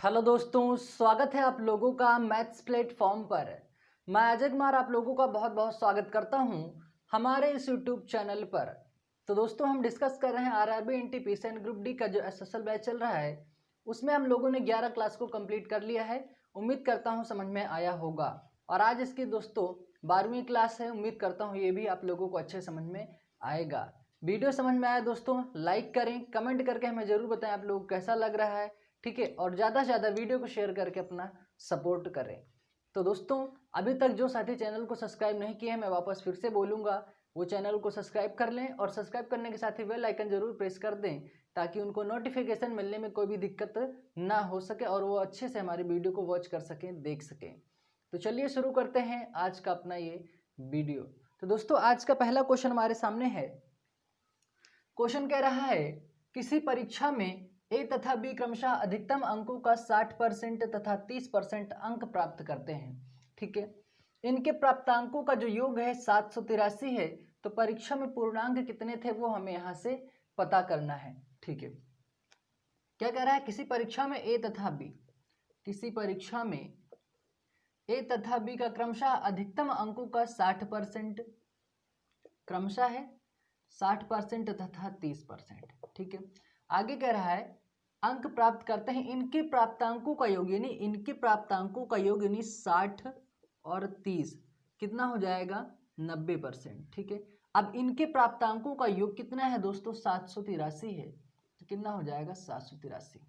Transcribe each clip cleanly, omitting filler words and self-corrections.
Hello दोस्तों, स्वागत है आप लोगों का मैथ्स प्लेटफॉर्म पर। मैं अजय कुमार आप लोगों का बहुत बहुत स्वागत करता हूं हमारे इस यूट्यूब चैनल पर। तो दोस्तों, हम डिस्कस कर रहे हैं RRB NTPC and group D का जो एसएसएल बैच चल रहा है, उसमें हम लोगों ने 11 क्लास को कंप्लीट कर लिया है। उम्मीद करता हूँ समझ में आया होगा। और आज इसकी दोस्तों 12वीं क्लास है। उम्मीद करता हूँ ये भी आप लोगों को अच्छे समझ में आएगा। वीडियो समझ में आया दोस्तों, लाइक करें, कमेंट करके हमें ज़रूर बताएं आप लोगों को कैसा लग रहा है। ठीक है, और ज़्यादा से ज़्यादा वीडियो को शेयर करके अपना सपोर्ट करें। तो दोस्तों, अभी तक जो साथी चैनल को सब्सक्राइब नहीं किए हैं, मैं वापस फिर से बोलूँगा, वो चैनल को सब्सक्राइब कर लें और सब्सक्राइब करने के साथ ही बेल आइकन जरूर प्रेस कर दें, ताकि उनको नोटिफिकेशन मिलने में कोई भी दिक्कत ना हो सके और वो अच्छे से हमारी वीडियो को वॉच कर सकें, देख सकें। तो चलिए शुरू करते हैं आज का अपना ये वीडियो। तो दोस्तों, आज का पहला क्वेश्चन हमारे सामने है। क्वेश्चन कह रहा है, किसी परीक्षा में ए तथा बी क्रमशः अधिकतम अंकों का 60% तथा 30% अंक प्राप्त करते हैं। ठीक है, इनके प्राप्तांकों का जो योग है 783 है। तो परीक्षा में पूर्णांक कितने थे वो हमें यहाँ से पता करना है। ठीक है, क्या कह रहा है, किसी परीक्षा में ए तथा बी, किसी परीक्षा में ए तथा बी का क्रमशः अधिकतम अंकों का 60% क्रमशः है 60% तथा 30%। ठीक है, आगे कह रहा है अंक प्राप्त करते हैं, इनके प्राप्तांकों का योग, यानी इनके प्राप्तांकों का योग यानी 60 और 30 कितना हो जाएगा 90%। ठीक है, अब इनके प्राप्तांकों का योग कितना है दोस्तों 783 है, तो कितना हो जाएगा 783।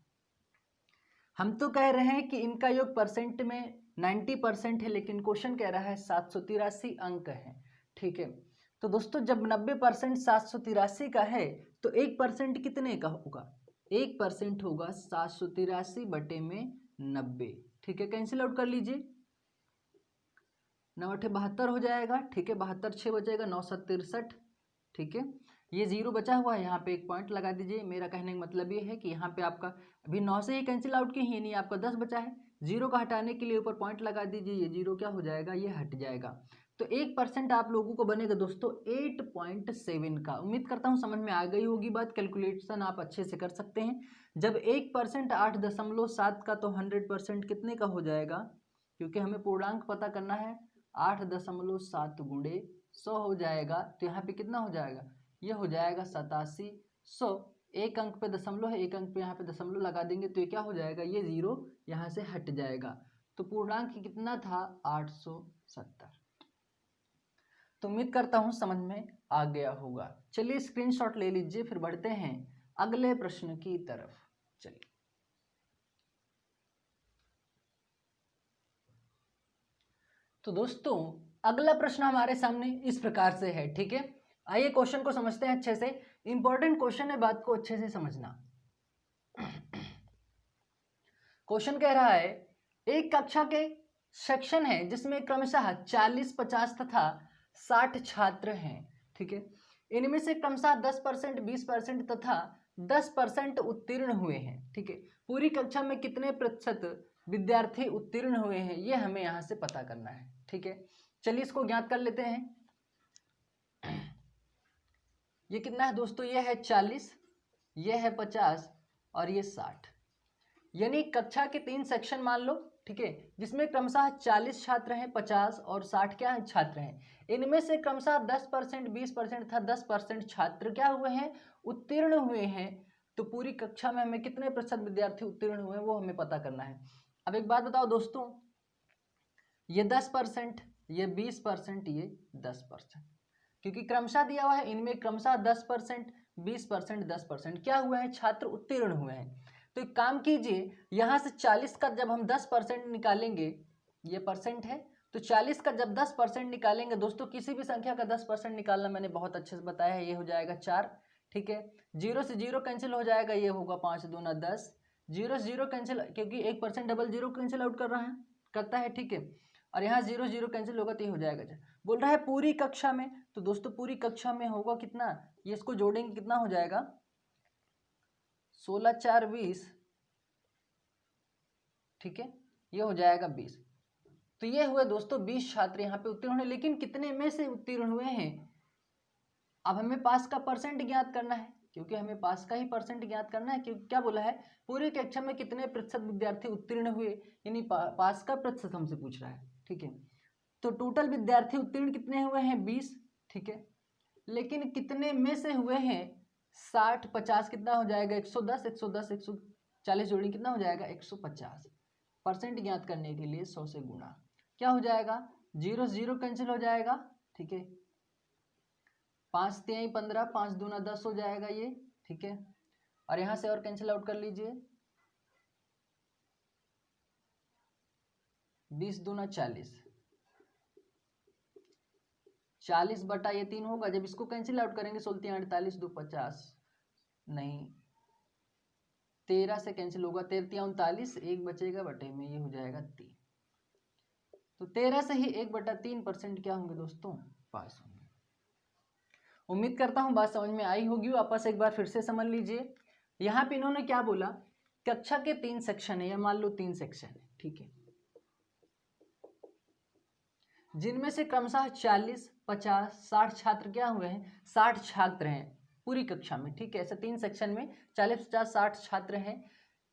हम तो कह रहे हैं कि इनका योग परसेंट में 90% है, लेकिन क्वेश्चन कह रहा है 783 अंक है। ठीक है, तो दोस्तों जब 90% 783 का है तो 1% कितने का होगा, 1% होगा 783 बटे में 90। ठीक है, कैंसिल आउट कर लीजिए, 9 72 हो जाएगा। ठीक है, 72 6 बचेगा, 9 7 63। ठीक है, ये जीरो बचा हुआ है, यहाँ पे एक पॉइंट लगा दीजिए। मेरा कहने का मतलब ये है कि यहाँ पे आपका अभी 9 से ही कैंसिल आउट की ही नहीं, आपका 10 बचा है। जीरो का हटाने के लिए ऊपर पॉइंट लगा दीजिए, ये जीरो क्या हो जाएगा, ये हट जाएगा। तो 1% आप लोगों को बनेगा दोस्तों 8.7 का। उम्मीद करता हूँ समझ में आ गई होगी बात, कैलकुलेशन आप अच्छे से कर सकते हैं। जब 1% 8.7 का, तो 100% कितने का हो जाएगा, क्योंकि हमें पूर्णांक पता करना है। 8.7 गुणे 100 हो जाएगा, तो यहाँ पे कितना हो जाएगा, ये हो जाएगा 8700। एक अंक पे दशमलव है, एक अंक पे यहाँ पे दशमलव लगा देंगे तो ये क्या हो जाएगा, ये जीरो यहाँ से हट जाएगा। तो पूर्णांक कितना था 870। तो उम्मीद करता हूँ समझ में आ गया होगा। चलिए स्क्रीनशॉट ले लीजिए, फिर बढ़ते हैं अगले प्रश्न की तरफ। चलिए, तो दोस्तों अगला प्रश्न हमारे सामने इस प्रकार से है। ठीक है, आइए क्वेश्चन को समझते हैं अच्छे से। इंपॉर्टेंट क्वेश्चन है, बात को अच्छे से समझना। क्वेश्चन कह रहा है, एक कक्षा के सेक्शन है जिसमें क्रमशः 40 50 तथा 60 छात्र हैं। ठीक है, इनमें से क्रमशः 10% 20% तथा 10% उत्तीर्ण हुए हैं। ठीक है, पूरी कक्षा में कितने प्रतिशत विद्यार्थी उत्तीर्ण हुए हैं, ये हमें यहाँ से पता करना है। ठीक है, चलिए इसको ज्ञात कर लेते हैं। ये कितना है दोस्तों, ये है 40, ये है 50 और ये 60। यानी कक्षा के 3 सेक्शन मान लो। ठीक है, जिसमें क्रमशः 40 छात्र हैं, 50 और 60 क्या है छात्र हैं। इनमें से क्रमशः 10% 20% तथा 10% छात्र क्या हुए हैं, उत्तीर्ण हुए हैं। तो पूरी कक्षा में हमें कितने प्रतिशत विद्यार्थी उत्तीर्ण हुए हैं वो हमें पता करना है। अब एक बात बताओ दोस्तों, ये 10%, ये 20%, ये 10%, क्योंकि क्रमशः दिया हुआ है, इनमें क्रमशः 10% 20% 10% क्या हुआ है, छात्र उत्तीर्ण हुए हैं। तो एक काम कीजिए, यहाँ से 40 का जब हम 10% निकालेंगे, ये परसेंट है, तो 40 का जब 10% निकालेंगे दोस्तों, किसी भी संख्या का 10% निकालना मैंने बहुत अच्छे से बताया है, ये हो जाएगा 4। ठीक है, जीरो से जीरो कैंसिल हो जाएगा, ये होगा 5 दूना 10। जीरो से जीरो कैंसिल, क्योंकि 1% डबल जीरो कैंसिल आउट कर रहा है, करता है। ठीक है, और यहाँ जीरो जीरो कैंसिल होगा तो ये हो जाएगा। बोल रहा है पूरी कक्षा में, तो दोस्तों पूरी कक्षा में होगा कितना, ये इसको जोड़ेंगे कितना हो जाएगा, 16 4 20। ठीक है, ये हो जाएगा 20। तो ये हुए दोस्तों 20 छात्र यहाँ पे उत्तीर्ण हुए, लेकिन कितने में से उत्तीर्ण हुए हैं, अब हमें पास का परसेंट ज्ञात करना है। क्योंकि हमें पास का ही परसेंट ज्ञात करना है। क्योंकि क्या बोला है, पूरी कक्षा में कितने प्रतिशत विद्यार्थी उत्तीर्ण हुए, यानी पास का प्रतिशत हमसे पूछ रहा है। ठीक है, तो टोटल विद्यार्थी उत्तीर्ण कितने हुए हैं, 20। ठीक है, लेकिन कितने में से हुए हैं 60, 50 कितना हो जाएगा, 110, 110 140 जोड़ी कितना हो जाएगा, 150। परसेंट ज्ञात करने के लिए 100 से गुणा, क्या हो जाएगा, 0 0 कैंसिल हो जाएगा। ठीक है, 5 3 15, 5 दूना 10 हो जाएगा ये। ठीक है, और यहां से और कैंसिल आउट कर लीजिए, 20 दूना 40, 40 बटा ये 3 होगा। जब इसको कैंसिल आउट करेंगे 16 48 2 50, नहीं 13 से कैंसिल होगा, 13 39, 1 बचेगा बटे में, ये हो जाएगा 3। तो 13 से ही 1/3% क्या होंगे दोस्तों, पास होंगे। उम्मीद करता हूं बात समझ में आई होगी। वापस एक बार फिर से समझ लीजिए। यहाँ पे इन्होंने क्या बोला, कक्षा के 3 सेक्शन है, या मान लो 3 सेक्शन है। ठीक है, जिनमें से क्रमशः 40 50 60 छात्र क्या हुए हैं, 60 छात्र हैं पूरी कक्षा में। ठीक है, ऐसे 3 सेक्शन में 40 50 60 छात्र हैं।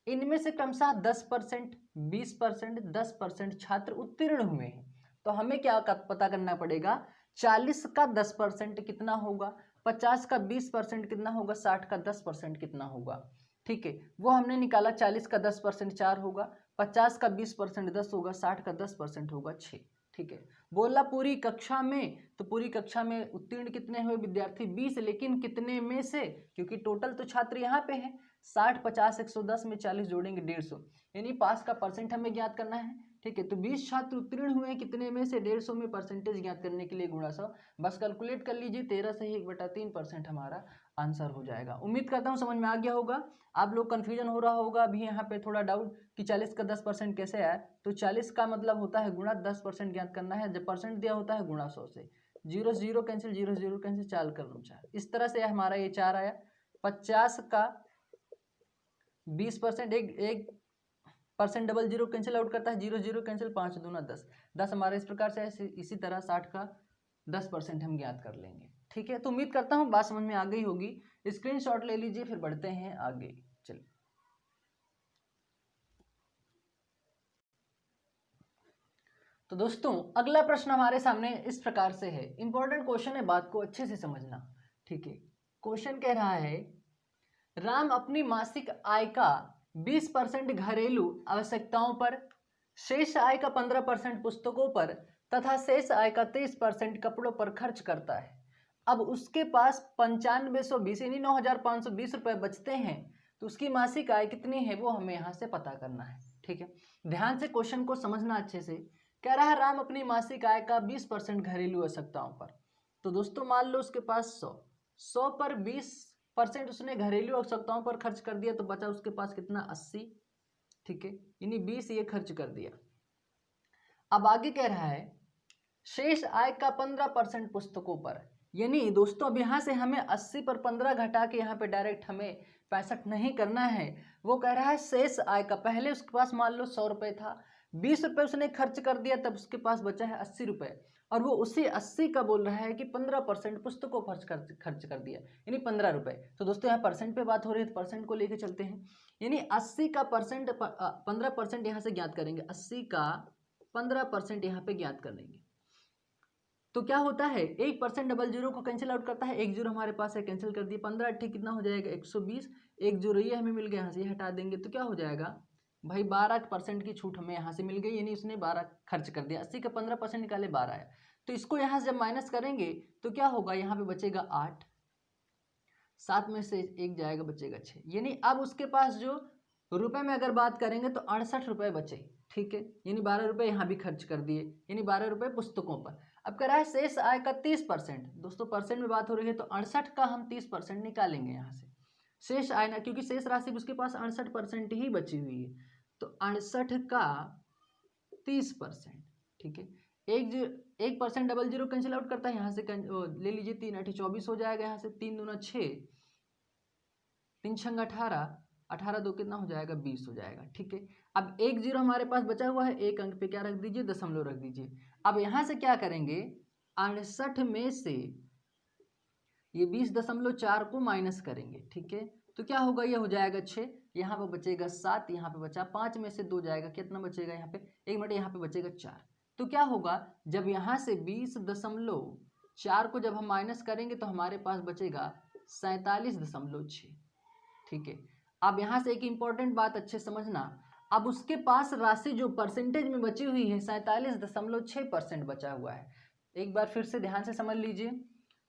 इनमें से क्रमशः 10%, 20%, 10% छात्र उत्तीर्ण हुए हैं। तो हमें क्या पता करना पड़ेगा, 40 का 10% कितना होगा, 50 का 20% कितना होगा, 60 का 10% कितना होगा। ठीक है, वो हमने निकाला, 40 का 10% 4 होगा, 50 का 20% 10 होगा, 60 का 10% होगा 6। ठीक है, बोला पूरी कक्षा में, तो पूरी कक्षा में उत्तीर्ण कितने हुए विद्यार्थी, 20, लेकिन कितने में से, क्योंकि टोटल तो छात्र यहाँ पे है 60 50 110 में 40 जोड़ेंगे 150, यानी पास का परसेंट हमें ज्ञात करना है। ठीक है, तो 20 छात्र उत्तीर्ण हुए कितने में से, 150 में, परसेंटेज ज्ञात करने के लिए गुणा 100, बस कैलकुलेट कर लीजिए, 13 से ही 1/3% हमारा आंसर हो जाएगा। उम्मीद करता हूँ समझ में आ गया होगा। आप लोग कन्फ्यूजन हो रहा होगा अभी यहाँ पे थोड़ा डाउट कि 40 का 10% कैसे आया, तो 40 का मतलब होता है गुणा 10% ज्ञात करना है, जब परसेंट दिया होता है गुणा 100 से, 0 0 कैंसिल, 0 0 कैंसिल, 4 कर लो 4, इस तरह से हमारा ये 4 आया। 50 का 20%, एक परसेंट डबल 0 कैंसिल आउट करता है, 0 0 कैंसिल, 5 दूना 10, 10 हमारा इस प्रकार से है। इसी तरह 60 का 10% हम ज्ञात कर लेंगे। ठीक है, तो उम्मीद करता हूँ बात समझ में आ गई होगी। स्क्रीनशॉट ले लीजिए, फिर बढ़ते हैं आगे। चलिए, तो दोस्तों अगला प्रश्न हमारे सामने इस प्रकार से है, इंपॉर्टेंट क्वेश्चन है, बात को अच्छे से समझना। ठीक है, क्वेश्चन कह रहा है, राम अपनी मासिक आय का 20% घरेलू आवश्यकताओं पर, शेष आय का 15% पुस्तकों पर तथा शेष आय का 30% कपड़ों पर खर्च करता है। अब उसके पास 9520 यानी 9520 रुपए बचते हैं, तो उसकी मासिक आय कितनी है वो हमें यहाँ से पता करना है। ठीक है, ध्यान से क्वेश्चन को समझना अच्छे से। कह रहा है राम अपनी मासिक आय का 20% घरेलू आवश्यकताओं पर, तो दोस्तों मान लो उसके पास 100 पर 20% उसने घरेलू आवश्यकताओं पर खर्च कर दिया, तो बचा उसके पास कितना, 80। ठीक है, यानी 20 ये खर्च कर दिया। अब आगे कह रहा है शेष आय का 15% पुस्तकों पर, यानी दोस्तों अब यहाँ से हमें 80 पर 15 घटा के यहाँ पे डायरेक्ट हमें 65 नहीं करना है। वो कह रहा है शेष आय का, पहले उसके पास मान लो 100 रुपये था, 20 रुपये उसने खर्च कर दिया, तब उसके पास बचा है 80 रुपये, और वो उसी 80 का बोल रहा है कि 15% पुस्तकों खर्च कर दिया, यानी 15 रुपये। तो दोस्तों यहाँ परसेंट पे बात हो रही है, तो परसेंट को लेके चलते हैं, यानी 80 का परसेंट 15% यहाँ से ज्ञात करेंगे, 80 का 15% यहाँ पे ज्ञात कर लेंगे। तो क्या होता है, 1% डबल जीरो को कैंसिल आउट करता है, 1 जीरो हमारे पास है, कैंसिल कर दिया, 15 ठीक कितना हो जाएगा, 120, 1 जीरो ये हमें मिल गया, यहाँ से हटा देंगे तो क्या हो जाएगा भाई, 12% की छूट हमें यहाँ से मिल गई, यानी उसने 12 खर्च कर दिया, 80 का 15% निकाले 12 आया। तो इसको यहाँ से जब माइनस करेंगे तो क्या होगा, यहाँ पे बचेगा 8, 7 में से 1 जाएगा, बचेगा 6, यानी अब उसके पास जो रुपए में अगर बात करेंगे तो 68 रुपये बचे। ठीक है, यानी 12 रुपये यहाँ भी खर्च कर दिए, यानी 12 रुपये पुस्तकों पर। अब कह रहा है शेष आय का 30%, दोस्तों परसेंट में बात हो रही है, तो 68 का हम 30% निकालेंगे यहाँ से, शेष आय ना, क्योंकि शेष राशि उसके पास 68% ही बची हुई है, तो 68 का 30%। ठीक है, 1% डबल जीरो कैंसिल आउट करता है, यहाँ से ले लीजिए, 3 8 24 हो जाएगा, यहाँ से 3 दूना 6, 3 छंग 18, 18 दो कितना हो जाएगा, 20 हो जाएगा। ठीक है, अब 1 जीरो हमारे पास बचा हुआ है, एक अंक पे क्या रख दीजिए, दशमलव रख दीजिए। अब यहाँ से क्या करेंगे, 68 में से ये 20.4 को माइनस करेंगे, ठीक है, तो क्या होगा, ये हो जाएगा 6, यहाँ पे बचेगा 7, यहाँ पे बचा 5 में से 2 जाएगा, कितना बचेगा यहाँ पे, 1 मिनट, यहाँ पे बचेगा 4। तो क्या होगा, जब यहाँ से 20.4 को जब हम माइनस करेंगे तो हमारे पास बचेगा 47.6, ठीक है। अब यहाँ से एक इम्पॉर्टेंट बात अच्छे समझना, अब उसके पास राशि जो परसेंटेज में बची हुई है 47.6% बचा हुआ है। एक बार फिर से ध्यान से समझ लीजिए,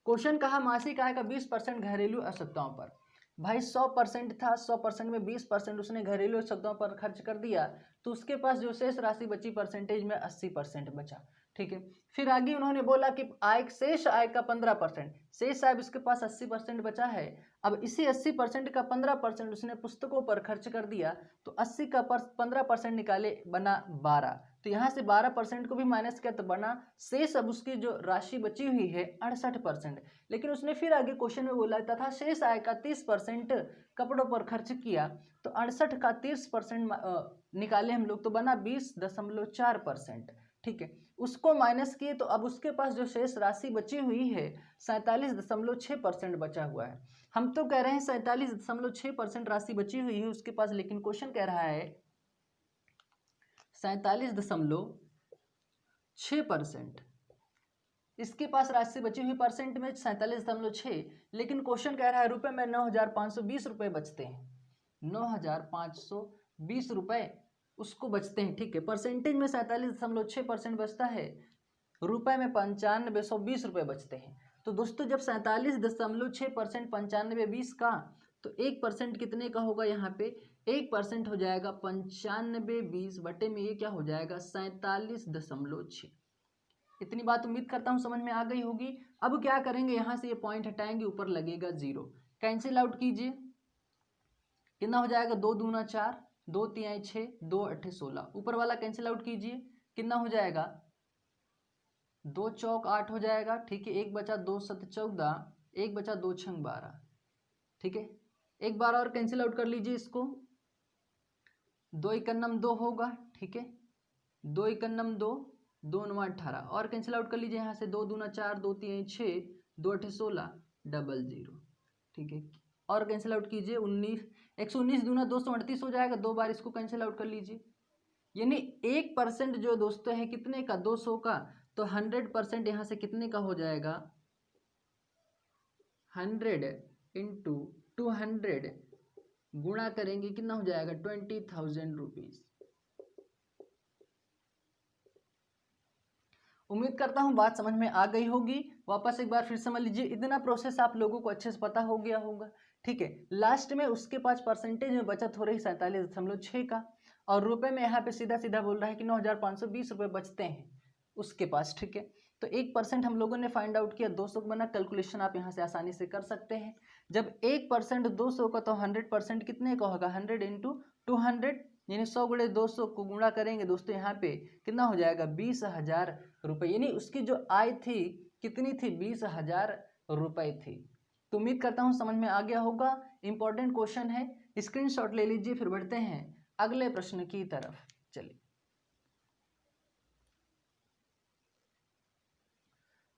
क्वेश्चन कहा मासिक आय का 20% घरेलू आवश्यकताओं पर। भाई 100% था, 100% में 20% उसने घरेलू आवश्यकताओं पर खर्च कर दिया, तो उसके पास जो शेष राशि बची परसेंटेज में 80% बचा, ठीक है। फिर आगे उन्होंने बोला कि आय, शेष आय का 15%, शेष आय उसके पास 80% बचा है। अब इसी 80% का 15% उसने पुस्तकों पर खर्च कर दिया, तो 80 का 15% निकाले, बना 12। तो यहाँ से 12% को भी माइनस किया तो बना शेष, अब उसकी जो राशि बची हुई है 68%। लेकिन उसने फिर आगे क्वेश्चन में बोला तथा शेष आय का 30% कपड़ों पर खर्च किया, तो 68 का 30% निकाले हम लोग, तो बना 20.4%, ठीक है। उसको माइनस किए तो अब उसके पास जो शेष राशि बची हुई है 47.6% बचा हुआ है। हम तो कह रहे हैं 47.6% राशि बची हुई है उसके पास, लेकिन क्वेश्चन कह रहा है 47.6%। इसके पास राशि बची हुई परसेंट में 47.6, लेकिन क्वेश्चन कह रहा है रुपए में 9,520 रुपये बचते हैं, 9,520 रुपये उसको बचते हैं, ठीक है। परसेंटेज में 47.6% बचता है, रुपए में 9520 रुपये बचते हैं। तो दोस्तों जब 47.6% 9520 का, तो 1% कितने का होगा, यहाँ पे 1% हो जाएगा 9520 बटे में ये क्या हो जाएगा 47.6। इतनी बात उम्मीद करता हूँ समझ में आ गई होगी। अब क्या करेंगे, यहाँ से ये पॉइंट हटाएंगे, ऊपर लगेगा 0, कैंसिल आउट कीजिए, कितना हो जाएगा, 2 दूना 4, 2 तिहाई 6, 2 अट्ठे 16, ऊपर वाला कैंसिल आउट कीजिए, कितना हो जाएगा, 2 चौक 8 हो जाएगा, ठीक है। 1 बचा 2 7 14, 1 बचा 2 6 12, ठीक है। एक बार और कैंसिल आउट कर लीजिए इसको, 2 इकन्नम 2 होगा, ठीक है, 2 इकन्नम 2, 2 9 18, और कैंसिल आउट कर लीजिए यहाँ से, 2 दूना 4, 2 3 6, 2 8 16, 00, ठीक है। और कैंसिल आउट कीजिए, 19, 119 दूना 238 हो जाएगा, 2 बार इसको कैंसिल आउट कर लीजिए। यानी 1% जो दोस्तों है कितने का, 200 का, तो 100% यहाँ से कितने का हो जाएगा, 100 इंटू 200 गुणा करेंगे, कितना हो जाएगा 20,000 रुपीज। उम्मीद करता हूँ बात समझ में आ गई होगी। वापस एक बार फिर समझ लीजिए, इतना प्रोसेस आप लोगों को अच्छे से पता हो गया होगा, ठीक है। लास्ट में उसके पास परसेंटेज में बचत हो रही 47.6 का, और रुपए में यहाँ पे सीधा सीधा बोल रहा है कि 9,520 रुपये बचते हैं उसके पास, ठीक है। तो 1% हम लोगों ने फाइंड आउट किया, 200 बना, कैलकुलेशन आप यहाँ से आसानी से कर सकते हैं। जब 1% 200 का, तो 100% कितने का होगा, 100 इंटू 200, यानी 100 गुणे 200 को गुणा करेंगे दोस्तों, यहाँ पे कितना हो जाएगा 20,000 रुपये। यानी उसकी जो आय थी कितनी थी, 20,000 रुपये थी। तो उम्मीद करता हूँ समझ में आ गया होगा। इंपॉर्टेंट क्वेश्चन है, स्क्रीनशॉट ले लीजिए। फिर बढ़ते हैं अगले प्रश्न की तरफ, चलिए।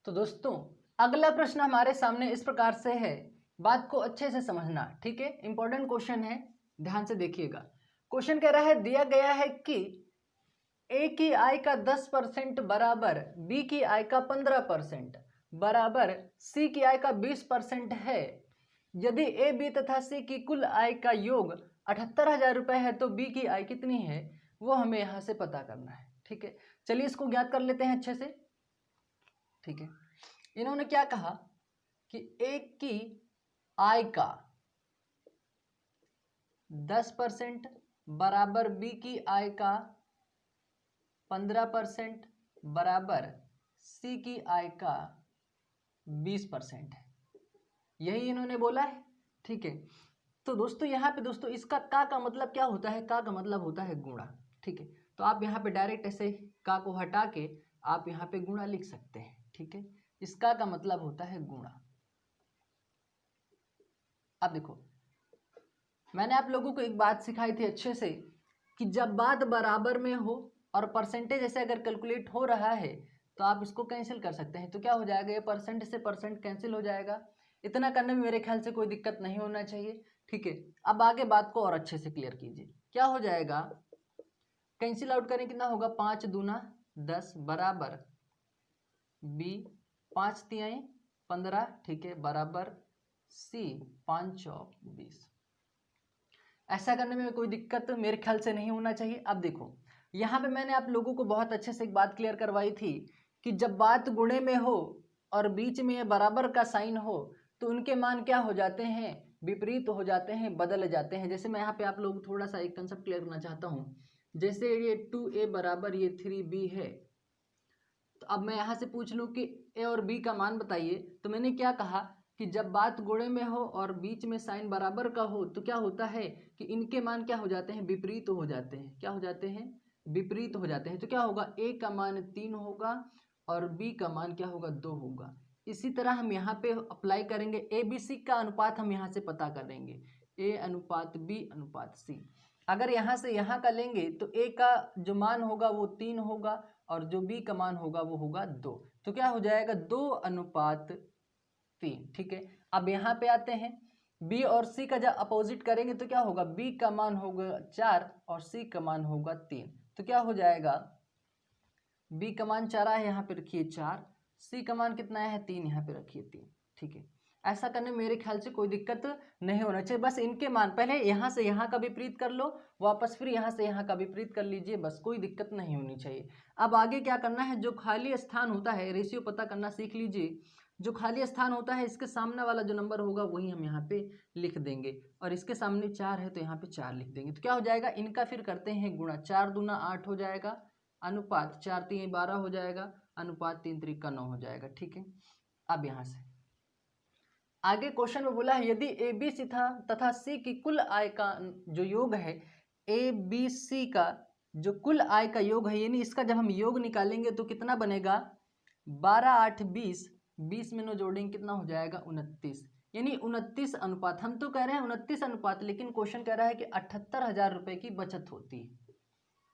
तो दोस्तों अगला प्रश्न हमारे सामने इस प्रकार से है, बात को अच्छे से समझना, ठीक है। इंपॉर्टेंट क्वेश्चन है, ध्यान से देखिएगा। क्वेश्चन कह रहा है, दिया गया है कि ए की आय का 10% बराबर बी की आय का 15% बराबर सी की आय का 20% है। यदि ए बी तथा सी की कुल आय का योग 78,000 रुपये है, तो बी की आय कितनी है, वो हमें यहाँ से पता करना है, ठीक है। चलिए इसको ज्ञात कर लेते हैं अच्छे से, ठीक है। इन्होंने क्या कहा कि ए की आय का 10% बराबर बी की आय का 15% बराबर सी की आय का 20% है, यही इन्होंने बोला है, ठीक है। तो दोस्तों यहाँ पे दोस्तों इसका का मतलब क्या होता है, का मतलब होता है गुणा, ठीक है। तो आप यहाँ पे डायरेक्ट ऐसे का को हटा के आप यहाँ पे गुणा लिख सकते हैं, ठीक है। इसका का मतलब होता है गुणा। अब देखो, मैंने आप लोगों को एक बात सिखाई थी अच्छे से कि जब बात बराबर में हो और परसेंटेज ऐसे अगर कैलकुलेट हो रहा है, तो आप इसको कैंसिल कर सकते हैं। तो क्या हो जाएगा, ये परसेंट से परसेंट कैंसिल हो जाएगा, इतना करने में मेरे ख्याल से कोई दिक्कत नहीं होना चाहिए। ठीक है, अब आगे बात को और अच्छे से क्लियर कीजिए। क्या हो जाएगा, कैंसिल आउट करें, कितना होगा, 5 दूना 10 बराबर बी 5 तिहाई 15, ठीक है, बराबर सी 5 चौक 20। ऐसा करने में कोई दिक्कत मेरे ख्याल से नहीं होना चाहिए। अब देखो यहाँ पे मैंने आप लोगों को बहुत अच्छे से एक बात क्लियर करवाई थी कि जब बात गुणे में हो और बीच में ये बराबर का साइन हो तो उनके मान क्या हो जाते हैं, विपरीत हो जाते हैं, बदल जाते हैं। जैसे मैं यहाँ पे आप लोग थोड़ा सा एक कंसेप्ट क्लियर करना चाहता हूँ। जैसे ये 2a बराबर ये 3b है, तो अब मैं यहाँ से पूछ लूँ कि a और b का मान बताइए, तो मैंने क्या कहा कि जब बात गुणे में हो और बीच में साइन बराबर का हो तो क्या होता है कि इनके मान क्या हो जाते हैं, विपरीत हो जाते हैं। क्या हो जाते हैं, विपरीत हो जाते हैं। तो क्या होगा, a का मान 3 होगा और b का मान क्या होगा, 2 होगा। इसी तरह हम यहाँ पे अप्लाई करेंगे, ए बी सी का अनुपात हम यहाँ से पता करेंगे, a अनुपात b अनुपात c। अगर यहाँ से यहाँ का लेंगे तो a का जो मान होगा वो 3 होगा और जो b का मान होगा वो होगा 2। तो क्या हो जाएगा, 2 अनुपात 3। ठीक है, अब यहाँ पे आते हैं, b और c का जब अपोजिट करेंगे तो क्या होगा, b का मान होगा 4 और c का मान होगा 3। तो क्या हो जाएगा, b का मान 4 है, यहाँ पे रखिए 4, c का मान कितना है 3, यहाँ पे रखिए 3। ठीक है, ऐसा करने में मेरे ख्याल से कोई दिक्कत नहीं होना चाहिए। बस इनके मान पहले यहाँ से यहाँ का विपरीत कर लो, वापस फिर यहाँ से यहाँ का विपरीत कर लीजिए, बस कोई दिक्कत नहीं होनी चाहिए। अब आगे क्या करना है, जो खाली स्थान होता है रेशियो पता करना सीख लीजिए। जो खाली स्थान होता है इसके सामने वाला जो नंबर होगा वही हम यहाँ पे लिख देंगे, और इसके सामने 4 है तो यहाँ पे 4 लिख देंगे। तो क्या हो जाएगा, इनका फिर करते हैं गुणा, 4 दूना 8 हो जाएगा, अनुपात 4 3 12 हो जाएगा, अनुपात 3 3 9 हो जाएगा। ठीक है, अब यहाँ से आगे क्वेश्चन में बोला है यदि ए बी सी तथा सी की कुल आय का जो योग है, ए बी सी का जो कुल आय का योग है, यानी इसका जब हम योग निकालेंगे तो कितना बनेगा, 12 8 20, 20 में 9 जोड़ेंगे कितना हो जाएगा, 29। यानी 29 अनुपात, हम तो कह रहे हैं 29 अनुपात, लेकिन क्वेश्चन कह रहा है कि 78,000 रुपए की बचत होती है।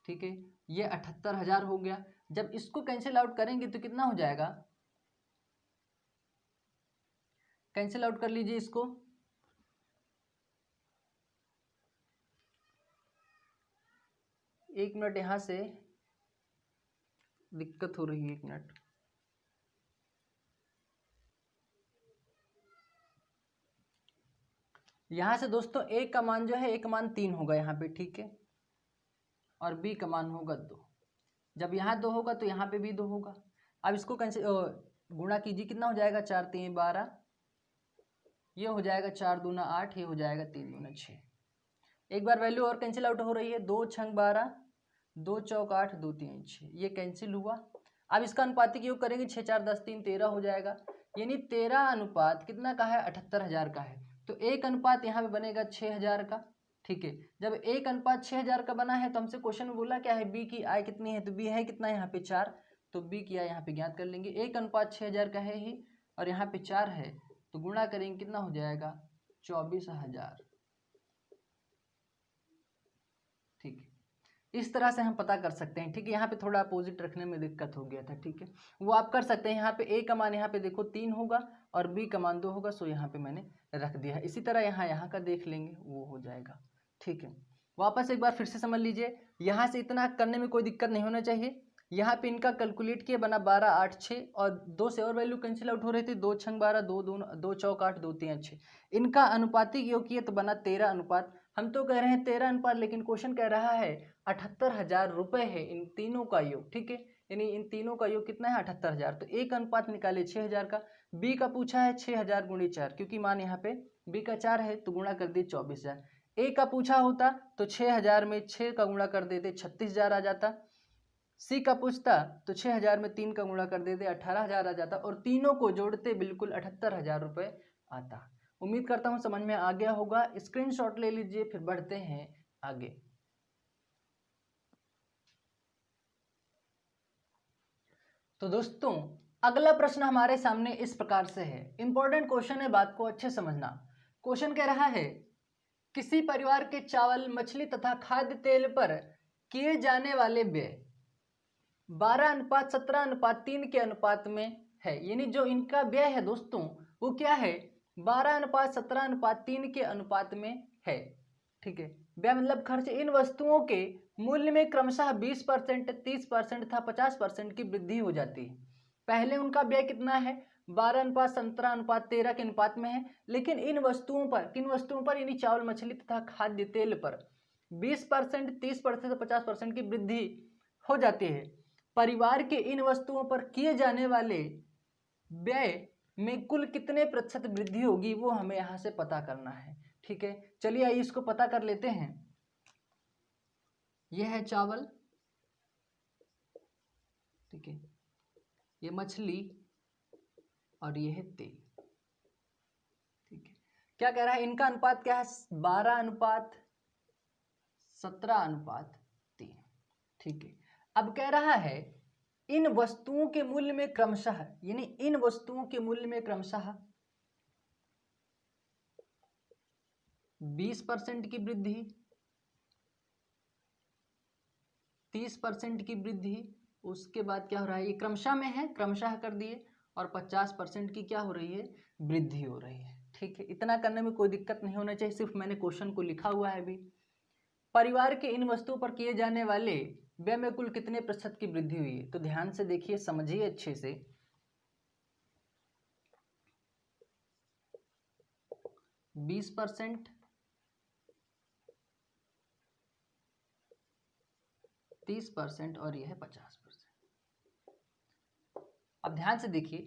ठीक है, ये 78,000 हो गया। जब इसको कैंसिल आउट करेंगे तो कितना हो जाएगा, कैंसिल आउट कर लीजिए इसको, एक मिनट, यहां से दिक्कत हो रही है, एक मिनट। यहां से दोस्तों a का मान जो है, a का मान 3 होगा यहाँ पे, ठीक है, और b का मान होगा 2। जब यहाँ 2 होगा तो यहाँ पे भी 2 होगा। अब इसको कैंसिल गुणा कीजिए, कितना हो जाएगा, 4 3 12, ये हो जाएगा 4 दूना 8, ये हो जाएगा 3 दूना 6। एक बार वैल्यू और कैंसिल आउट हो रही है, 2 6 12, 2 चौक 8, 2 3 6, ये कैंसिल हुआ। अब इसका अनुपातिक योग करेंगे, 6 4 10 3 13 हो जाएगा, यानी 13 अनुपात कितना का है, 78,000 का है। तो एक अनुपात यहाँ पे बनेगा 6,000 का। ठीक है, जब एक अनुपात 6,000 का बना है तो हमसे क्वेश्चन में बोला क्या है, बी की आय कितनी है, तो बी है कितना, यहाँ पे 4, तो बी की आय यहाँ पे ज्ञात कर लेंगे। एक अनुपात 6,000 का है ही और यहाँ पे 4 है, तो गुणा करेंगे कितना हो जाएगा, 24,000। ठीक है, इस तरह से हम पता कर सकते हैं। ठीक है, यहाँ पे थोड़ा अपोजिट रखने में दिक्कत हो गया था। ठीक है, वो आप कर सकते हैं। यहाँ पे ए का मान यहाँ पे देखो 3 होगा और बी का मान 2 होगा, सो यहाँ पे मैंने रख दिया है। इसी तरह यहाँ का देख लेंगे, वो हो जाएगा। ठीक है, वापस एक बार फिर से समझ लीजिए, यहाँ से इतना करने में कोई दिक्कत नहीं होना चाहिए। यहाँ पे इनका कैलकुलेट किया, बना 12 8 6 और 2 से और वैल्यू कैंसिल आउट हो रही थी, 2 6 12, 2 चौक 8, 2 3 6। इनका अनुपातिक योग किए तो बना 13 अनुपात। हम तो कह रहे हैं 13 अनुपात, लेकिन क्वेश्चन कह रहा है 78,000 रुपए है इन तीनों का योग। ठीक है, यानी इन तीनों का योग कितना है, 78,000। तो एक अनुपात निकाले 6,000 का। बी का पूछा है 6,000 गुणे 4, क्योंकि मान यहाँ पे बी का 4 है तो गुणा कर दिए 24,000। ए का पूछा होता तो 6,000 में 6 का गुणा कर देते 36,000 आ जाता। सी का पूछता तो 6,000 में 3 का गुणा कर देते 18,000 आ जाता, और तीनों को जोड़ते बिल्कुल 78,000 रुपए आता। उम्मीद करता हूं समझ में आ गया होगा। स्क्रीनशॉट ले लीजिए, फिर बढ़ते हैं आगे। तो दोस्तों अगला प्रश्न हमारे सामने इस प्रकार से है, इंपॉर्टेंट क्वेश्चन है, बात को अच्छे समझना। क्वेश्चन कह रहा है किसी परिवार के चावल, मछली तथा खाद्य तेल पर किए जाने वाले व्यय 12:17:3 के अनुपात में है। यानी जो इनका व्यय है दोस्तों वो क्या है, 12:17:3 के अनुपात में है। ठीक है, व्यय मतलब खर्च इन वस्तुओं के मूल्य में क्रमशः 20%, 30% तथा 50% की वृद्धि हो जाती है। पहले उनका व्यय कितना है, 12:17:13 के अनुपात में है, लेकिन इन वस्तुओं पर, किन वस्तुओं पर, यानी चावल, मछली तथा खाद्य तेल पर 20%, 30%, 50% की वृद्धि हो जाती है। परिवार के इन वस्तुओं पर किए जाने वाले व्यय में कुल कितने प्रतिशत वृद्धि होगी वो हमें यहां से पता करना है। ठीक है, चलिए आइए इसको पता कर लेते हैं। यह है चावल, ठीक है, ये मछली और ये है तेल। ठीक है, क्या कह रहा है, इनका अनुपात क्या है, 12:17:3। ठीक है, अब कह रहा है इन वस्तुओं के मूल्य में क्रमशः, यानी इन वस्तुओं के मूल्य में क्रमशः 20% की वृद्धि, 30% की वृद्धि, उसके बाद क्या हो रहा है, ये क्रमशः में है, क्रमशः कर दिए, और 50% की क्या हो रही है, वृद्धि हो रही है। ठीक है, इतना करने में कोई दिक्कत नहीं होना चाहिए, सिर्फ मैंने क्वेश्चन को लिखा हुआ है अभी। परिवार के इन वस्तुओं पर किए जाने वाले व्यय में कुल कितने प्रतिशत की वृद्धि हुई है, तो ध्यान से देखिए, समझिए अच्छे से। 20%, 30% और यह है 50%। अब ध्यान से देखिए,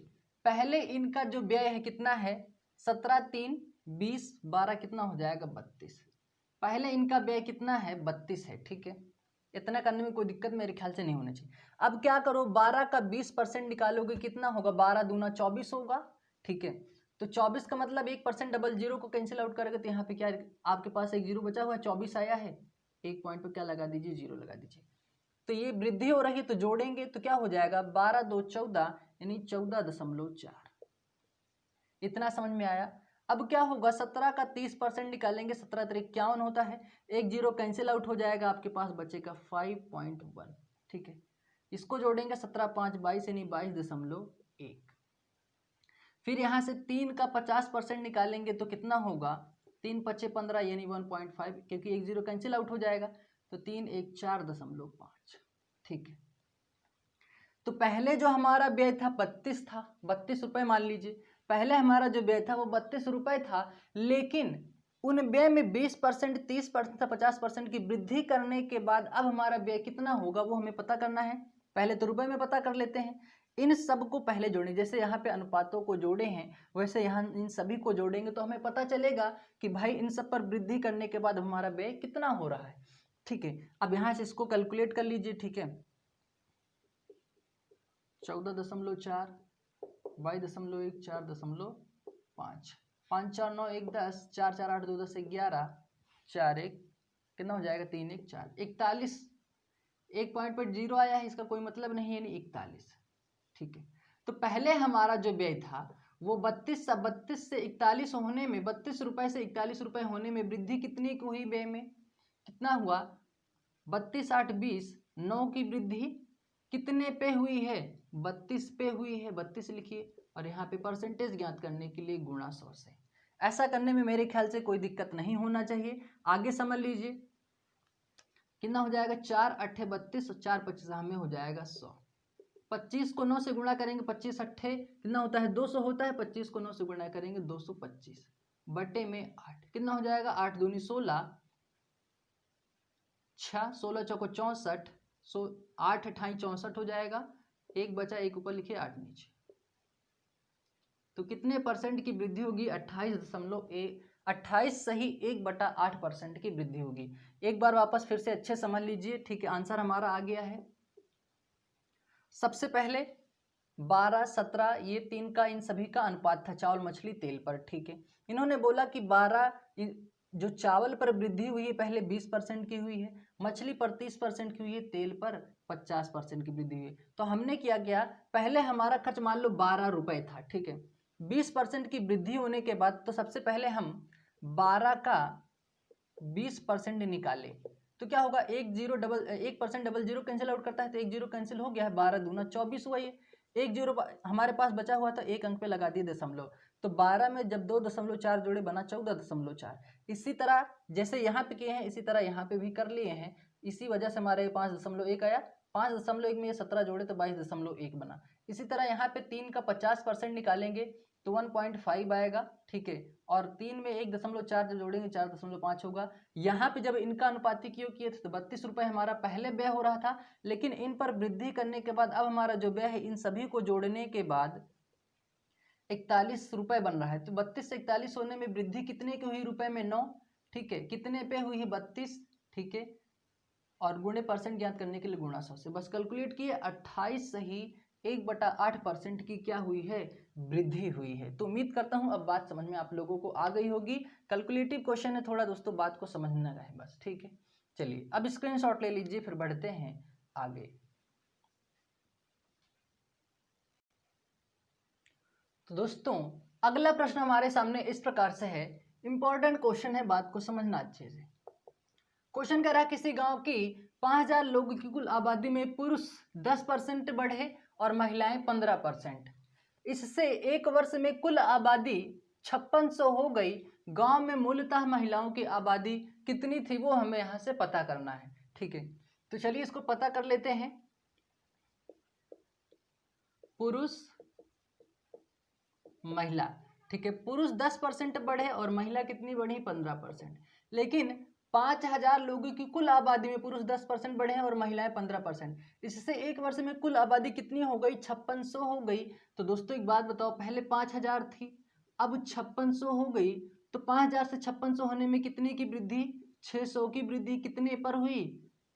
पहले इनका जो व्यय है कितना है, 17, 3, 20, 12 कितना हो जाएगा, 32। पहले इनका व्यय कितना है, 32 है। ठीक है, इतना करने में कोई दिक्कत मेरे ख्याल से नहीं होना चाहिए। अब क्या करो, 12 का 20% निकालोगे, कितना होगा, 12 दूना 24 होगा। ठीक है, तो 24 का मतलब 1% डबल जीरो को कैंसिल आउट करेगा, तो यहाँ पे क्या आपके पास एक जीरो बचा हुआ है, 24 आया है, एक पॉइंट पे क्या लगा दीजिए, जीरो लगा दीजिए। तो ये वृद्धि हो रही है, तो जोड़ेंगे तो क्या हो जाएगा, 12 2 14, यानी 14.4। इतना समझ में आया। अब क्या होगा, 17 का 30% निकालेंगे, 17 3 51 होता है, एक जीरो कैंसिल आउट हो जाएगा, आपके पास बचेगा 5.1। ठीक है, इसको जोड़ेंगे, 17 5 22, यानी 22.1। फिर यहाँ से 3 का 50% निकालेंगे तो कितना होगा, 3 5 15, यानी 1.5, क्योंकि एक जीरो कैंसिल आउट हो जाएगा, तो 3 1 4.5। ठीक है, तो पहले जो हमारा व्यय था 32 था, 32 रुपए मान लीजिए, पहले हमारा जो व्यय था वो 32 रुपए था, लेकिन उन व्यय में 20%, 30%, 50% की वृद्धि करने के बाद अब हमारा व्यय कितना होगा वो हमें पता करना है। पहले तो रुपए में पता कर लेते हैं, इन सब को पहले जोड़ें, जैसे यहाँ पे अनुपातों को जोड़े हैं वैसे यहाँ इन सभी को जोड़ेंगे तो हमें पता चलेगा कि भाई इन सब पर वृद्धि करने के बाद हमारा व्यय कितना हो रहा है। ठीक है, अब यहाँ से इसको कैलकुलेट कर लीजिए। ठीक है, 14.4, 22.1, 4.5, 5 4 9 1 10, 4 4 8 2 10 11, 4 1 कितना हो जाएगा, 3 1 4, 41। एक पॉइंट पर जीरो आया है, इसका कोई मतलब नहीं है, यानी 41। ठीक है, तो पहले हमारा जो व्यय था वो 32 से 41 होने में, 32 रुपए से 41 रुपए होने में वृद्धि कितनी की हुई, व्यय में कितना हुआ, 32 8 20, 9 की वृद्धि कितने पे हुई है, 32 पे हुई है, 32 लिखिए, और यहाँ पे परसेंटेज ज्ञात करने के लिए गुणा 100 से। ऐसा करने में मेरे ख्याल से कोई दिक्कत नहीं होना चाहिए। आगे समझ लीजिए कितना हो जाएगा, 4 8 32, 4 25 हमें हो जाएगा 100। 25 को 9 से गुणा करेंगे, 25 अट्ठे कितना होता है, 200 होता है, 25 को 9 से गुणा करेंगे 225 बटे में 8 कितना हो जाएगा, 8 दूनी 16, 6 16 चौको 64, 8 अट्ठाई 64 हो जाएगा, एक बचा, एक ऊपर लिखिए 8 नीचे। तो कितने परसेंट की वृद्धि होगी, 28 सही 1/8% की वृद्धि होगी। एक बार वापस फिर से अच्छे समझ लीजिए। ठीक है, आंसर हमारा आ गया है। सबसे पहले 12 17 ये तीन का इन सभी का अनुपात था चावल मछली तेल पर। ठीक है, इन्होंने बोला कि 12 जो चावल पर वृद्धि हुई है पहले 20% की हुई है, मछली पर 30% की हुई है, तेल पर 50% की वृद्धि हुई है। तो हमने क्या पहले हमारा खर्च मान लो 12 रुपए था। ठीक है, 20% की वृद्धि होने के बाद तो सबसे पहले हम 12 का 20% निकाले तो क्या होगा, 1% डबल जीरो कैंसिल आउट करता है, तो एक जीरो कैंसिल हो गया है, 12 दूना 24 हुआ। ये एक जीरो हमारे पास बचा हुआ था, एक अंक पे लगा दिए दशमलव, तो 12 में जब 2.4 जोड़े बना 14.4। इसी तरह जैसे यहाँ पे किए हैं इसी तरह यहाँ पे भी कर लिए हैं, इसी वजह से हमारे 5.1 आया। 5.1 में ये 17 जोड़े तो 22.1 बना। इसी तरह यहाँ पे 3 का 50% निकालेंगे तो 1.5 आएगा, ठीक है। और 3 में 1.4 जब जोड़ेंगे 4.5 होगा। यहाँ पे जब इनका अनुपातिक योग किए थे तो 32 रुपये हमारा पहले व्यय हो रहा था, लेकिन इन पर वृद्धि करने के बाद अब हमारा जो व्यय है इन सभी को जोड़ने के बाद 41 रुपये बन रहा है। तो 32 से 41 होने में वृद्धि कितने की हुई? रुपए में 9, ठीक है। कितने पे हुई है? 32, ठीक है। और गुणे परसेंट ज्ञात करने के लिए गुणा 100 से बस कैलकुलेट किए, 28 से ही 1/8% की क्या हुई है? वृद्धि हुई है। तो उम्मीद करता हूं अब बात समझ में आप लोगों को आ गई होगी। कैलकुलेटिव क्वेश्चन है, थोड़ा दोस्तों बात को समझना है बस, ठीक है। चलिए अब स्क्रीनशॉट ले लीजिए, फिर बढ़ते हैं आगे। तो दोस्तों अगला प्रश्न हमारे सामने इस प्रकार से है, इंपॉर्टेंट क्वेश्चन है, बात को समझना अच्छे से। क्वेश्चन कह रहा है किसी गांव की 5000 लोगों की कुल आबादी में पुरुष 10% बढ़े और महिलाएं 15%। इससे एक वर्ष में कुल आबादी 5600 हो गई। गांव में मूलतः महिलाओं की आबादी कितनी थी वो हमें यहां से पता करना है, ठीक है। तो चलिए इसको पता कर लेते हैं। पुरुष महिला, ठीक है। पुरुष 10% बढ़े और महिला कितनी बढ़ी? 15%। लेकिन 5000 लोगों की कुल आबादी में पुरुष 10% बढ़े हैं और महिलाएं 15%। इससे एक वर्ष में कुल आबादी कितनी हो गई? 5600 हो गई। तो दोस्तों एक बात बताओ, पहले 5000 थी, अब 5600 हो गई, तो 5000 से 5600 होने में कितने की वृद्धि? 600 की वृद्धि। कितने पर हुई?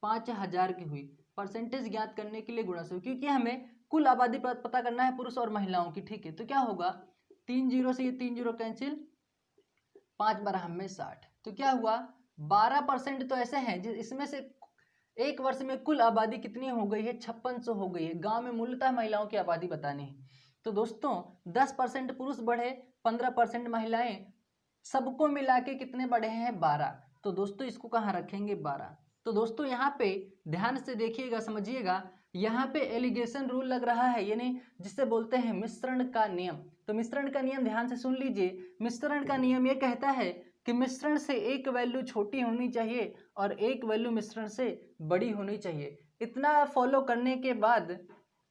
5000 की हुई। परसेंटेज ज्ञात करने के लिए गुणा 100, क्योंकि हमें कुल आबादी पता करना है पुरुष और महिलाओं की, ठीक है। तो क्या होगा? 3 जीरो से ये 3 जीरो कैंसिल, 5 बारह में 60। तो क्या हुआ? 12% तो ऐसे हैं इसमें से एक वर्ष में कुल आबादी कितनी हो गई है? 5600 हो गई है। गांव में मूलतः महिलाओं की आबादी बतानी है। तो दोस्तों 10% पुरुष बढ़े, 15% महिलाएं, सबको मिला के कितने बढ़े हैं? 12। तो दोस्तों इसको कहाँ रखेंगे? 12। तो दोस्तों यहाँ पे ध्यान से देखिएगा, समझिएगा, यहाँ पे एलिगेशन रूल लग रहा है, यानी जिसे बोलते हैं मिश्रण का नियम। तो मिश्रण का नियम ध्यान से सुन लीजिए। मिश्रण का नियम ये कहता है कि मिश्रण से एक वैल्यू छोटी होनी चाहिए और एक वैल्यू मिश्रण से बड़ी होनी चाहिए। इतना फॉलो करने के बाद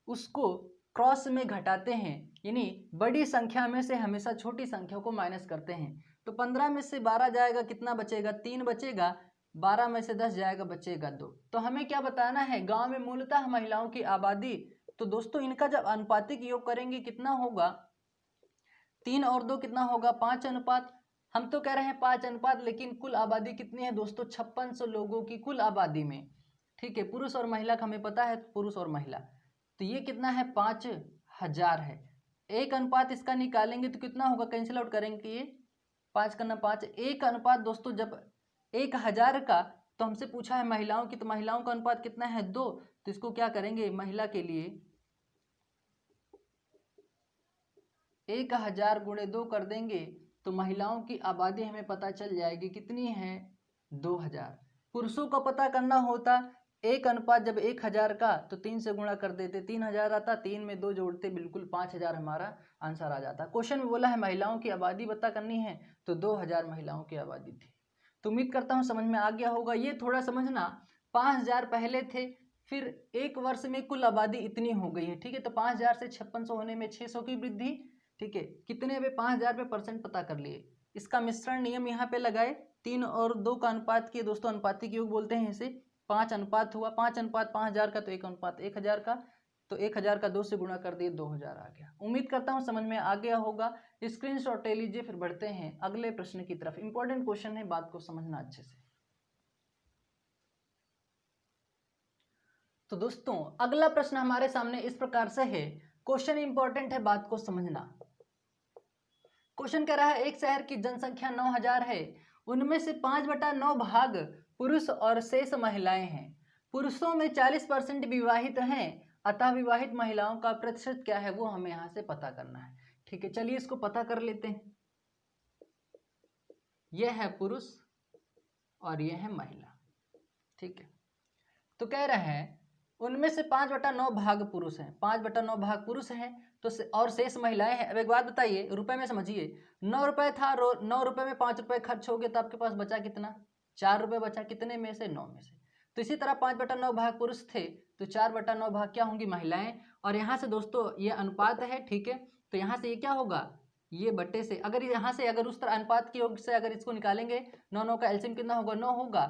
उसको क्रॉस में घटाते हैं, यानी बड़ी संख्या में से हमेशा छोटी संख्या को माइनस करते हैं। तो 15 में से 12 जाएगा, कितना बचेगा? 3 बचेगा। 12 में से 10 जाएगा, बचेगा 2। तो हमें क्या बताना है? गांव में मूलतः महिलाओं की आबादी। तो दोस्तों इनका जब अनुपातिक योग करेंगे कितना होगा? 3 और 2 कितना होगा? 5 अनुपात। हम तो कह रहे हैं 5 अनुपात, लेकिन कुल आबादी कितनी है दोस्तों? 5600 लोगों की कुल आबादी में, ठीक है। पुरुष और महिला का हमें पता है, पुरुष और महिला, तो ये कितना है? 5000 है। एक अनुपात इसका निकालेंगे तो कितना होगा? कैंसिल आउट करेंगे, ये 5 करना 5। एक अनुपात दोस्तों जब 1000 का, तो हमसे पूछा है महिलाओं की, तो महिलाओं का अनुपात कितना है? 2। तो इसको क्या करेंगे? महिला के लिए 1000 गुणे 2 कर देंगे तो महिलाओं की आबादी हमें पता चल जाएगी कितनी है? 2000। पुरुषों का पता करना होता एक अनुपात जब 1000 का, तो 3 से गुणा कर देते, 3000 आता, 3 में 2 जोड़ते, बिल्कुल 5000 हमारा आंसर आ जाता। क्वेश्चन में बोला है महिलाओं की आबादी पता करनी है, तो 2000 महिलाओं की आबादी थी। तो उम्मीद करता हूँ समझ में आ गया होगा। ये थोड़ा समझना, 5000 पहले थे, फिर एक वर्ष में कुल आबादी इतनी हो गई है, ठीक है। तो 5000 से 5600 होने में 600 की वृद्धि, ठीक है। कितने पे? 5000 पे परसेंट पता कर लिए। इसका मिश्रण नियम यहाँ पे लगाए, 3 और 2 का अनुपात किए दोस्तों, अनुपातिक योग बोलते हैं इसे। 5 अनुपात हुआ, 5 अनुपात 5000 का, तो 1 अनुपात 1000 का, तो 1000 का 2 से गुणा कर दिए, 2000 आ गया। उम्मीद करता हूँ समझ में आ गया होगा। स्क्रीनशॉट ले लीजिए, फिर बढ़ते हैं अगले प्रश्न की तरफ। इंपॉर्टेंट क्वेश्चन है, बात को समझना अच्छे से। तो दोस्तों अगला प्रश्न हमारे सामने इस प्रकार से है, क्वेश्चन इंपॉर्टेंट है, बात को समझना। क्वेश्चन कह रहा है एक शहर की जनसंख्या 9000 है, उनमें से 5/9 भाग पुरुष और शेष महिलाएं हैं। पुरुषों में 40% विवाहित हैं, अतः विवाहित महिलाओं का प्रतिशत क्या है वो हमें यहाँ से पता करना है, ठीक है। चलिए इसको पता कर लेते हैं। यह है पुरुष और यह है महिला, ठीक है। तो कह रहे हैं उनमें से 5/9 भाग पुरुष हैं, 5/9 भाग पुरुष हैं, तो और शेष महिलाएं हैं। अब एक बात बताइए, रुपए में समझिए, 9 रुपए था, 9 रुपए में 5 रुपए खर्च हो गए तो आपके पास बचा कितना? 4 रुपए बचा। कितने में से? 9 में से। तो इसी तरह 5/9 भाग पुरुष थे, तो 4/9 भाग क्या होंगी? महिलाएं। और यहाँ से दोस्तों ये अनुपात है, ठीक है, तो यहाँ से ये क्या होगा? ये बट्टे से अगर यहाँ से अगर उस तरह अनुपात के योग से अगर इसको निकालेंगे, 9 का एलसीएम कितना होगा? 9 होगा।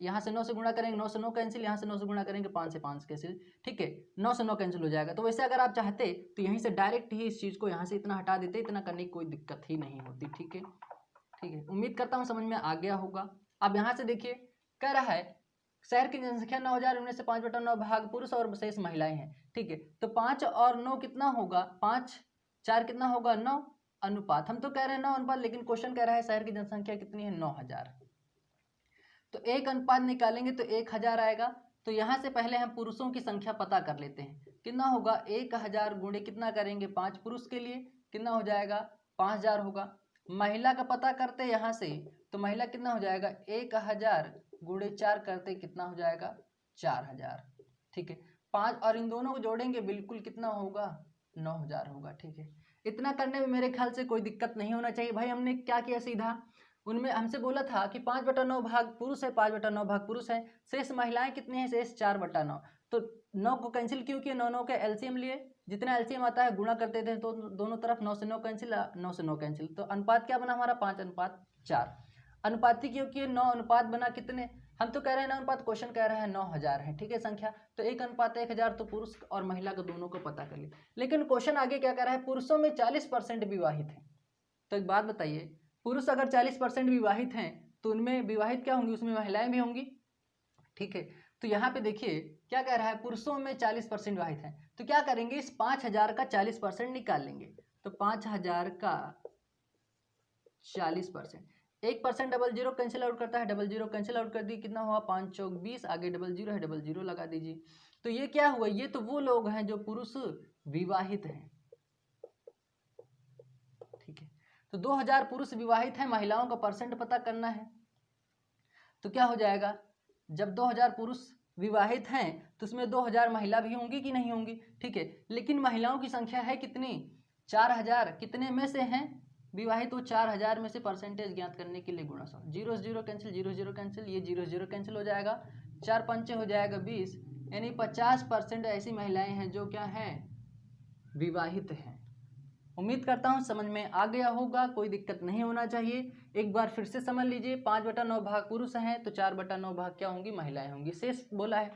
यहाँ से 9 से गुणा करेंगे, 9 से 9 कैंसिल, यहाँ से 9 से गुणा करेंगे, 5 से 5 कैंसिल, ठीक है, 9 से 9 कैंसिल हो जाएगा। तो वैसे अगर आप चाहते तो यहीं से डायरेक्ट ही इस चीज़ को यहाँ से इतना हटा देते, इतना करने की कोई दिक्कत ही नहीं होती, ठीक है। ठीक है, उम्मीद करता हूँ समझ में आ गया होगा। अब यहाँ से देखिए, कह रहा है शहर की जनसंख्या 9,000, उनमें से 5/9 भाग पुरुष और शेष महिलाएं हैं, ठीक है। तो 5 और 9 कितना होगा? 5 4 कितना होगा? 9 अनुपात। हम तो कह रहे हैं 9 अनुपात, लेकिन क्वेश्चन कह रहा है शहर की जनसंख्या कितनी है? 9,000। तो 1 अनुपात निकालेंगे तो 1,000 आएगा। तो यहाँ से पहले हम पुरुषों की संख्या पता कर लेते हैं। कितना होगा? 1,000 गुणे कितना करेंगे? 5 पुरुष के लिए कितना हो जाएगा? 5,000 होगा। महिला का पता करते यहाँ से, तो महिला कितना हो जाएगा? 1,000 गुणे 4 करते कितना हो जाएगा? 4,000, ठीक है। 5 और इन दोनों को जोड़ेंगे, बिल्कुल कितना होगा? 9,000 होगा, ठीक है। इतना करने में मेरे ख्याल से कोई दिक्कत नहीं होना चाहिए। भाई हमने क्या किया? सीधा उनमें हमसे बोला था कि 5/9 भाग पुरुष है, 5/9 भाग पुरुष है, शेष महिलाएं कितनी हैं? शेष 4/9। तो 9 को कैंसिल क्यों किया? 9 के एलसीएम लिए, जितना एलसीएम आता है गुणा करते थे, तो दोनों तरफ 9 से 9 कैंसिल, 9 से 9 कैंसिल। तो अनुपात क्या बना हमारा? 5/4। अनुपाती क्यों किए? 9 अनुपात बना कितने? हम तो कह रहे हैं 9 अनुपात, क्वेश्चन कह रहा है 9,000 है, ठीक है संख्या। तो 1 अनुपात 1,000, तो पुरुष और महिला को दोनों को पता कर लिया। लेकिन क्वेश्चन आगे क्या कह रहा है? पुरुषों में 40% विवाहित है। तो एक बात बताइए, पुरुष अगर 40% विवाहित हैं तो उनमें विवाहित क्या होंगी? उसमें महिलाएं भी होंगी, ठीक है। तो यहाँ पे देखिए क्या कह रहा है? पुरुषों में 40% विवाहित हैं, तो क्या करेंगे? इस 5,000 का 40% निकाल लेंगे। तो 5,000 का 40%, 1% डबल जीरो कैंसिल आउट करता है, डबल जीरो कैंसिल आउट कर दी, कितना हुआ? 5 चौक 20, आगे डबल जीरो है, डबल जीरो लगा दीजिए। तो ये क्या हुआ? ये तो वो लोग हैं जो पुरुष विवाहित हैं, ठीक है। तो 2,000 पुरुष विवाहित हैं, महिलाओं का परसेंट पता करना है। तो क्या हो जाएगा? जब 2,000 पुरुष विवाहित हैं तो उसमें 2,000 महिला भी होंगी कि नहीं होंगी, ठीक है। लेकिन महिलाओं की संख्या है कितनी? 4,000। कितने में से हैं विवाहित? तो 4,000 में से परसेंटेज ज्ञात करने के लिए गुणा 100, 0 0 कैंसिल, 0 0 कैंसिल, ये 0 0 कैंसिल हो जाएगा, 4 पंचे हो जाएगा 20, यानी 50% ऐसी महिलाएं हैं जो क्या हैं? विवाहित हैं। उम्मीद करता हूं समझ में आ गया होगा, कोई दिक्कत नहीं होना चाहिए। एक बार फिर से समझ लीजिए, 5/9 भाग पुरुष हैं तो 4/9 भाग क्या होंगी? महिलाएं होंगी। शेष बोला है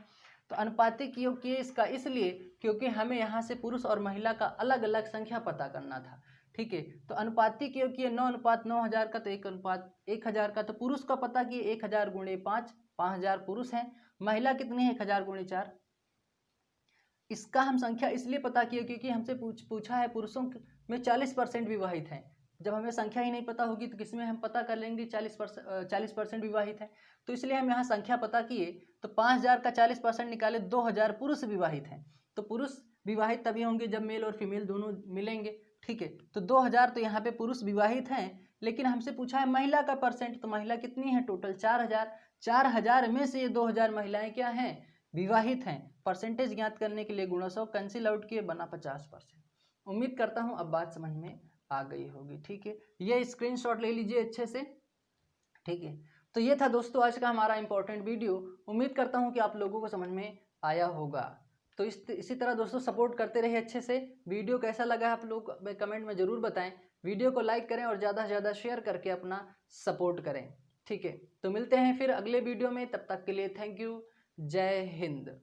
तो अनुपातिक योग किए इसका इसलिए क्योंकि हमें यहाँ से पुरुष और महिला का अलग अलग संख्या पता करना था, ठीक है। तो अनुपातिक योग किए 9 अनुपात 9,000 का, तो 1 अनुपात 1,000 का। तो पुरुष का पता किए 1,000 गुणे 5, 5,000 पुरुष हैं। महिला कितनी है? 1,000 गुणे 4। इसका हम संख्या इसलिए पता किए क्योंकि हमसे पूछा है पुरुषों में 40% विवाहित हैं। जब हमें संख्या ही नहीं पता होगी तो किसमें हम पता कर लेंगे? 40% विवाहित है, तो इसलिए हम यहाँ संख्या पता किए। तो 5,000 का 40% निकाले, 2,000 पुरुष विवाहित हैं। तो पुरुष विवाहित तभी होंगे जब मेल और फीमेल दोनों मिलेंगे, ठीक है। तो 2,000 तो यहाँ पे पुरुष विवाहित हैं, लेकिन हमसे पूछा है महिला का परसेंट, तो महिला कितनी है? टोटल 4,000। 4,000 में से ये 2,000 महिलाएं क्या हैं? विवाहित हैं। परसेंटेज ज्ञात करने के लिए गुणा 100 कैंसिल आउट किए, बना 50%। उम्मीद करता हूं अब बात समझ में आ गई होगी, ठीक है। ये स्क्रीनशॉट ले लीजिए अच्छे से, ठीक है। तो ये था दोस्तों आज का हमारा इंपॉर्टेंट वीडियो। उम्मीद करता हूं कि आप लोगों को समझ में आया होगा। तो इसी तरह दोस्तों सपोर्ट करते रहिए अच्छे से। वीडियो कैसा लगा आप लोग कमेंट में ज़रूर बताएं। वीडियो को लाइक करें और ज़्यादा से ज़्यादा शेयर करके अपना सपोर्ट करें, ठीक है। तो मिलते हैं फिर अगले वीडियो में, तब तक के लिए थैंक यू। जय हिंद।